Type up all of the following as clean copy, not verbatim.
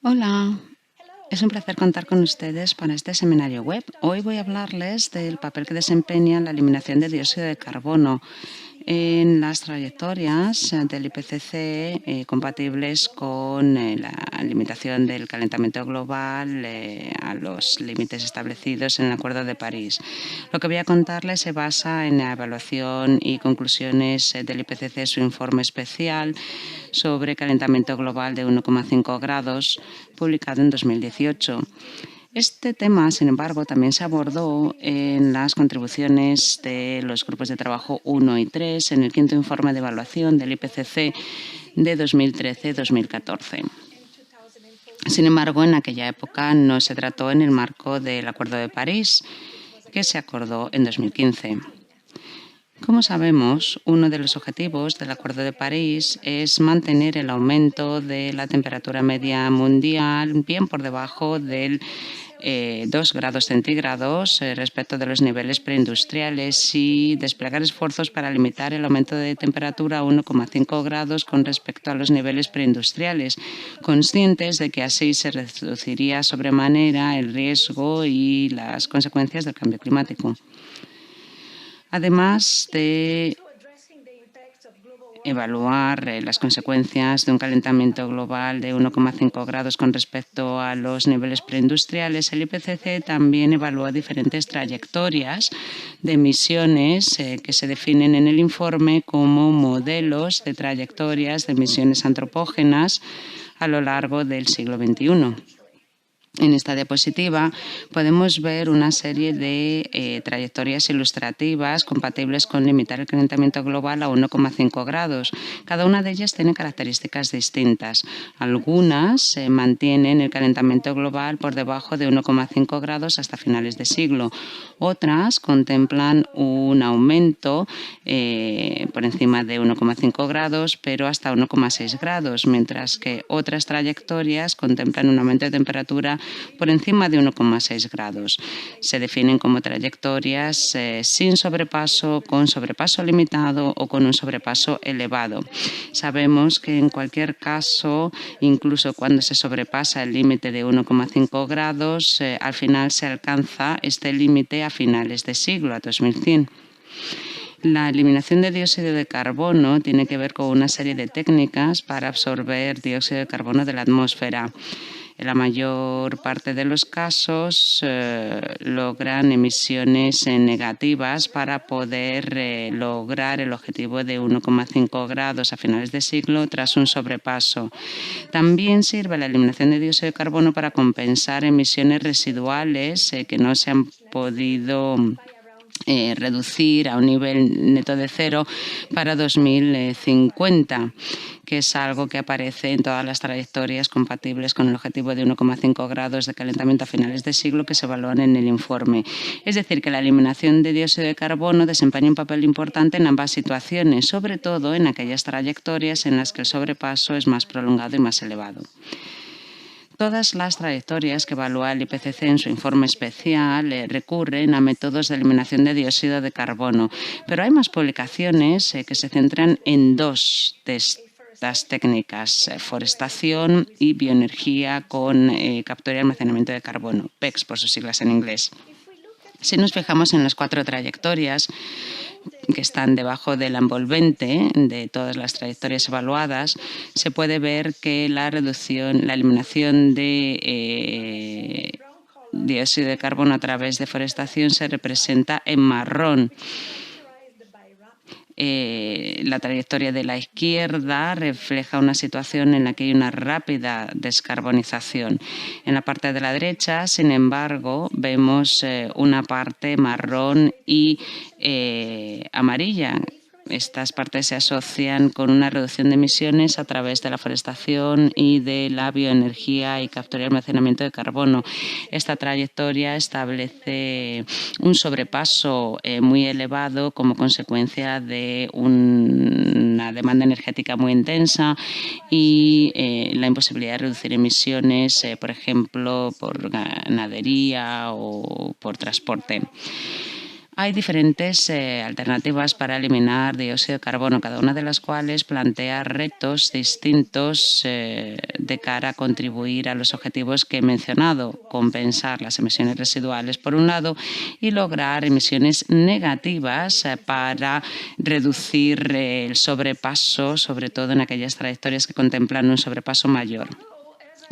Hola, es un placer contar con ustedes para este seminario web. Hoy voy a hablarles del papel que desempeña la eliminación de dióxido de carbono en las trayectorias del IPCC compatibles con la limitación del calentamiento global a los límites establecidos en el Acuerdo de París. Lo que voy a contarles se basa en la evaluación y conclusiones del IPCC, su informe especial sobre calentamiento global de 1,5 grados, publicado en 2018. Este tema, sin embargo, también se abordó en las contribuciones de los grupos de trabajo 1 y 3 en el quinto informe de evaluación del IPCC de 2013-2014. Sin embargo, en aquella época no se trató en el marco del Acuerdo de París, que se acordó en 2015. Como sabemos, uno de los objetivos del Acuerdo de París es mantener el aumento de la temperatura media mundial bien por debajo del 2 grados centígrados respecto de los niveles preindustriales y desplegar esfuerzos para limitar el aumento de temperatura a 1,5 grados con respecto a los niveles preindustriales, conscientes de que así se reduciría sobremanera el riesgo y las consecuencias del cambio climático. Además de evaluar las consecuencias de un calentamiento global de 1,5 grados con respecto a los niveles preindustriales, el IPCC también evalúa diferentes trayectorias de emisiones que se definen en el informe como modelos de trayectorias de emisiones antropógenas a lo largo del siglo XXI. En esta diapositiva podemos ver una serie de trayectorias ilustrativas compatibles con limitar el calentamiento global a 1,5 grados. Cada una de ellas tiene características distintas. Algunas mantienen el calentamiento global por debajo de 1,5 grados hasta finales de siglo. Otras contemplan un aumento por encima de 1,5 grados, pero hasta 1,6 grados, mientras que otras trayectorias contemplan un aumento de temperatura por encima de 1,6 grados. Se definen como trayectorias sin sobrepaso, con sobrepaso limitado o con un sobrepaso elevado. Sabemos que en cualquier caso, incluso cuando se sobrepasa el límite de 1,5 grados, al final se alcanza este límite a finales de siglo, a 2100. La eliminación de dióxido de carbono tiene que ver con una serie de técnicas para absorber dióxido de carbono de la atmósfera. En la mayor parte de los casos logran emisiones negativas para poder lograr el objetivo de 1,5 grados a finales de siglo tras un sobrepaso. También sirve la eliminación de dióxido de carbono para compensar emisiones residuales que no se han podido reducir a un nivel neto de cero para 2050, que es algo que aparece en todas las trayectorias compatibles con el objetivo de 1,5 grados de calentamiento a finales de siglo que se evalúan en el informe. Es decir, que la eliminación de dióxido de carbono desempeña un papel importante en ambas situaciones, sobre todo en aquellas trayectorias en las que el sobrepaso es más prolongado y más elevado. Todas las trayectorias que evalúa el IPCC en su informe especial recurren a métodos de eliminación de dióxido de carbono, pero hay más publicaciones que se centran en dos de estas técnicas, forestación y bioenergía con captura y almacenamiento de carbono, PECS por sus siglas en inglés. Si nos fijamos en las 4 trayectorias que están debajo del envolvente de todas las trayectorias evaluadas, se puede ver que la eliminación de dióxido de carbono a través de forestación se representa en marrón. La trayectoria de la izquierda refleja una situación en la que hay una rápida descarbonización. En la parte de la derecha, sin embargo, vemos una parte marrón y amarilla. Estas partes se asocian con una reducción de emisiones a través de la forestación y de la bioenergía y captura y almacenamiento de carbono. Esta trayectoria establece un sobrepaso muy elevado como consecuencia de una demanda energética muy intensa y la imposibilidad de reducir emisiones, por ejemplo, por ganadería o por transporte. Hay diferentes alternativas para eliminar dióxido de carbono, cada una de las cuales plantea retos distintos de cara a contribuir a los objetivos que he mencionado, compensar las emisiones residuales por un lado y lograr emisiones negativas para reducir el sobrepaso, sobre todo en aquellas trayectorias que contemplan un sobrepaso mayor.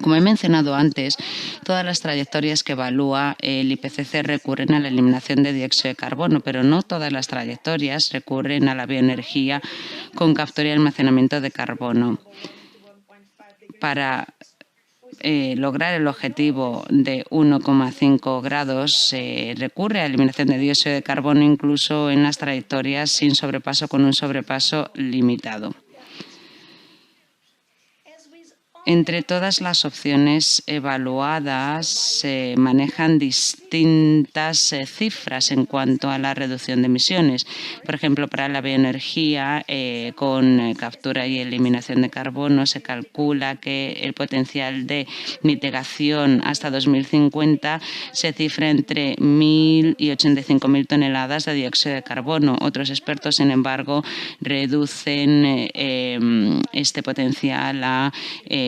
Como he mencionado antes, todas las trayectorias que evalúa el IPCC recurren a la eliminación de dióxido de carbono, pero no todas las trayectorias recurren a la bioenergía con captura y almacenamiento de carbono. Para lograr el objetivo de 1,5 grados se recurre a la eliminación de dióxido de carbono incluso en las trayectorias sin sobrepaso, con un sobrepaso limitado. Entre todas las opciones evaluadas se manejan distintas cifras en cuanto a la reducción de emisiones. Por ejemplo, para la bioenergía con captura y eliminación de carbono se calcula que el potencial de mitigación hasta 2050 se cifra entre 1.000 y 85.000 toneladas de dióxido de carbono. Otros expertos, sin embargo, reducen este potencial a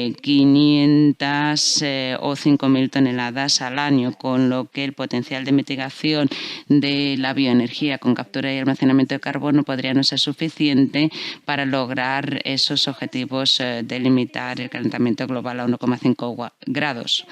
500 o 5.000 toneladas al año, con lo que el potencial de mitigación de la bioenergía con captura y almacenamiento de carbono podría no ser suficiente para lograr esos objetivos de limitar el calentamiento global a 1,5 grados.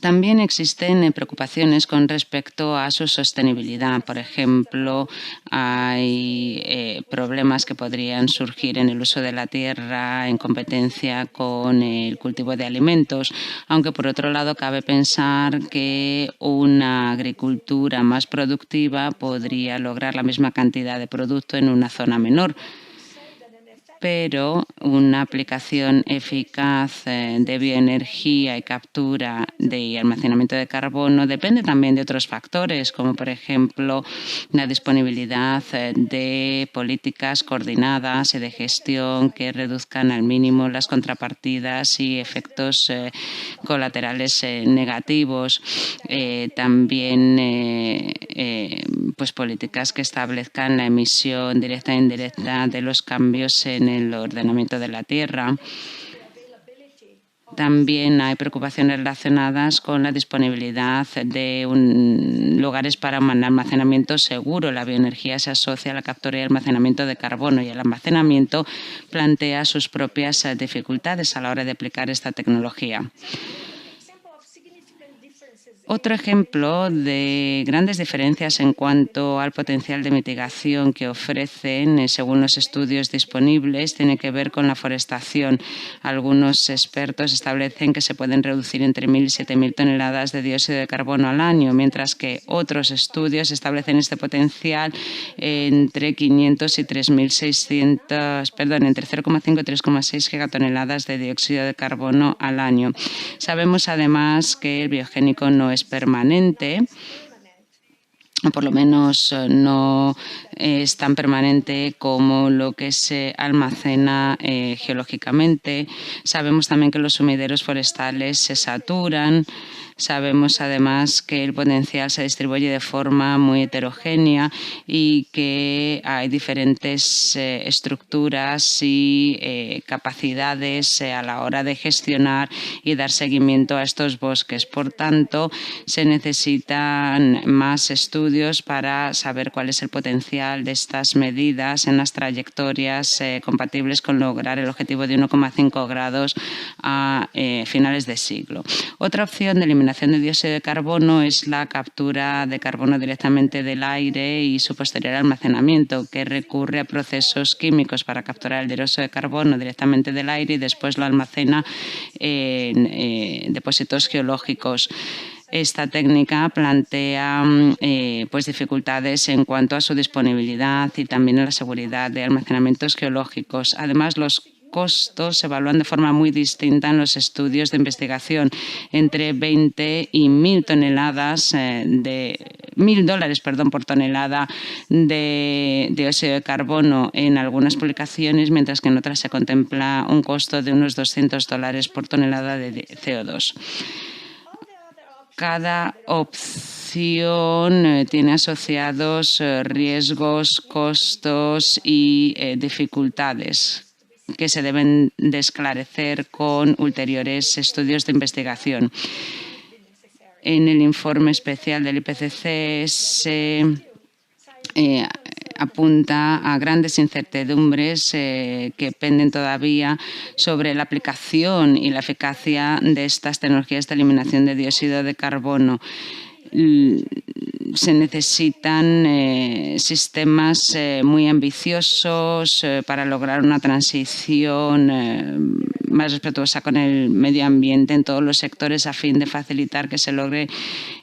También existen preocupaciones con respecto a su sostenibilidad. Por ejemplo, hay problemas que podrían surgir en el uso de la tierra en competencia con el cultivo de alimentos, aunque por otro lado cabe pensar que una agricultura más productiva podría lograr la misma cantidad de producto en una zona menor. Pero una aplicación eficaz de bioenergía y captura y almacenamiento de carbono depende también de otros factores, como por ejemplo la disponibilidad de políticas coordinadas y de gestión que reduzcan al mínimo las contrapartidas y efectos colaterales negativos. También pues políticas que establezcan la emisión directa e indirecta de los cambios en el ordenamiento de la tierra. También hay preocupaciones relacionadas con la disponibilidad de lugares para un almacenamiento seguro. La bioenergía se asocia a la captura y almacenamiento de carbono y el almacenamiento plantea sus propias dificultades a la hora de aplicar esta tecnología. Otro ejemplo de grandes diferencias en cuanto al potencial de mitigación que ofrecen, según los estudios disponibles, tiene que ver con la forestación. Algunos expertos establecen que se pueden reducir entre 1.000 y 7.000 toneladas de dióxido de carbono al año, mientras que otros estudios establecen este potencial entre 500 y 3.600, entre 0,5 y 3,6 gigatoneladas de dióxido de carbono al año. Sabemos además que el biogénico no es permanente, o por lo menos no es tan permanente como lo que se almacena geológicamente. Sabemos también que los sumideros forestales se saturan. Sabemos además que el potencial se distribuye de forma muy heterogénea y que hay diferentes estructuras y capacidades a la hora de gestionar y dar seguimiento a estos bosques. Por tanto, se necesitan más estudios para saber cuál es el potencial de estas medidas en las trayectorias compatibles con lograr el objetivo de 1,5 grados a finales de siglo. Otra opción de eliminación de dióxido de carbono es la captura de carbono directamente del aire y su posterior almacenamiento, que recurre a procesos químicos para capturar el dióxido de carbono directamente del aire y después lo almacena en depósitos geológicos. Esta técnica plantea pues dificultades en cuanto a su disponibilidad y también a la seguridad de almacenamientos geológicos. Además, los costos se evalúan de forma muy distinta en los estudios de investigación, entre 20 y 1.000 toneladas de $1.000 por tonelada de dióxido de carbono en algunas publicaciones, mientras que en otras se contempla un costo de unos $200 por tonelada de CO2. Cada opción tiene asociados riesgos, costos y dificultades que se deben de esclarecer con ulteriores estudios de investigación. En el informe especial del IPCC se apunta a grandes incertidumbres que penden todavía sobre la aplicación y la eficacia de estas tecnologías de eliminación de dióxido de carbono. Se necesitan sistemas muy ambiciosos para lograr una transición más respetuosa con el medio ambiente en todos los sectores a fin de facilitar que se logre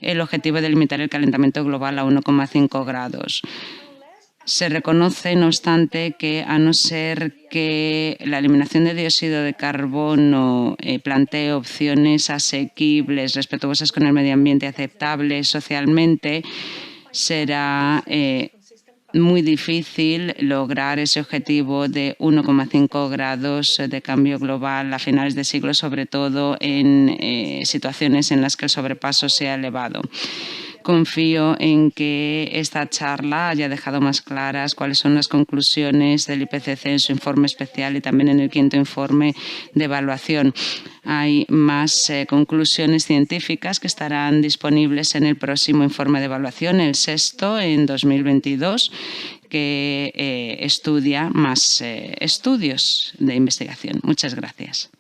el objetivo de limitar el calentamiento global a 1,5 grados. Se reconoce, no obstante, que a no ser que la eliminación de dióxido de carbono plantee opciones asequibles, respetuosas con el medio ambiente y aceptables socialmente, será muy difícil lograr ese objetivo de 1,5 grados de cambio global a finales de siglo, sobre todo en situaciones en las que el sobrepaso sea elevado. Confío en que esta charla haya dejado más claras cuáles son las conclusiones del IPCC en su informe especial y también en el 5º informe de evaluación. Hay más conclusiones científicas que estarán disponibles en el próximo informe de evaluación, el 6º, en 2022, que estudia más estudios de investigación. Muchas gracias.